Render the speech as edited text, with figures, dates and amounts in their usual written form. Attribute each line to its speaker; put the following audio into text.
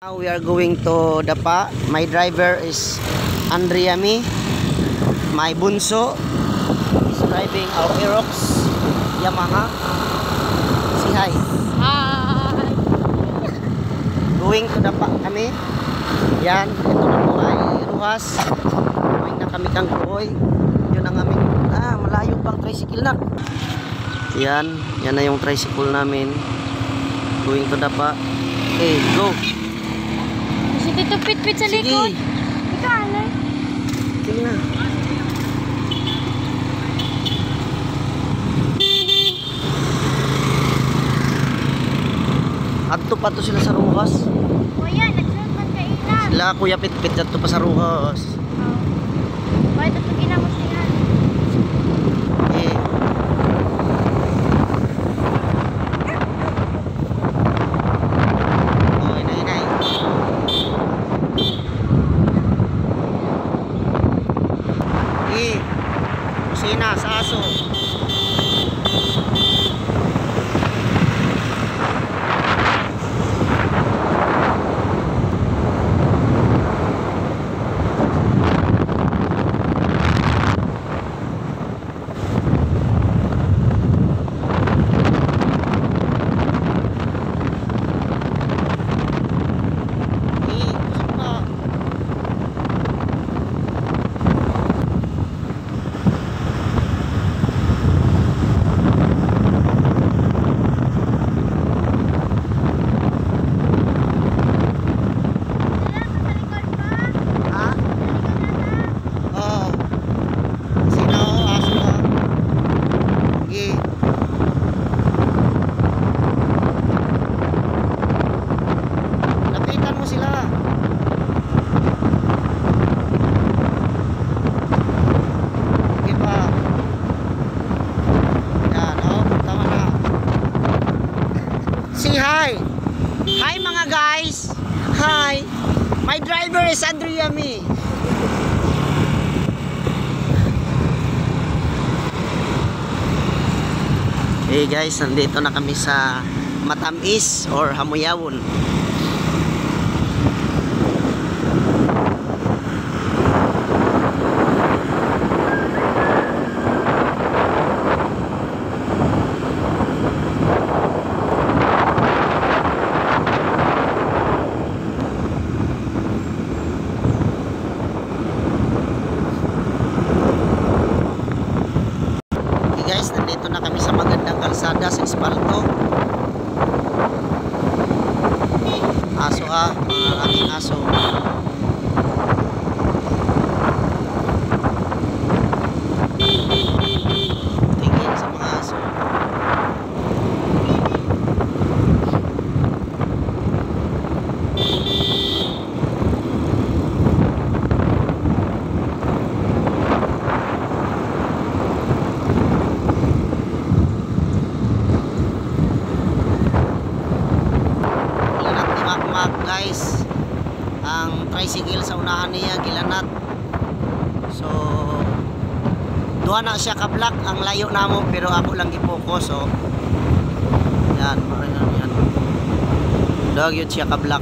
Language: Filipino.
Speaker 1: Now we are going to Dapa. My driver is Andriami. My bunso is driving our Aerox Yamaha. Say hi.
Speaker 2: Hi!
Speaker 1: Going to Dapa kami. Yan, ito na po ay Ruhas. Going na kami kang Kuoy. Yun ang aming, malayo pang tricycle na. Yan, yan na yung tricycle namin. Going to Dapa. Okay, go.
Speaker 2: Kasi dito pit-pit sa likod. Ikaw, alay.
Speaker 1: Sige na. Adto pa to sila sa Ruhas.
Speaker 2: Kuya, nagsunod man ka ilan.
Speaker 1: Sila kuya pit-pit adto pa sa Ruhas.
Speaker 2: Bakit ito ginamos niyan?
Speaker 1: Eh. Oh, inay. Eh. Kusina sa aso. Say hi. Hi mga guys. Hi. My driver is Andriami. Hey guys, nandito na kami sa Matamis or Hamuyawon. Guys, nandito na kami sa magandang kalsada sa espalto. Aso mga aming aso. Tingin sa mga aso. Guys, ang tricycle sa unahan niya gilanat, so duha na siya ka black ang layo namo pero ako lang gi-focus. So yan, yan dog yun siya ka black.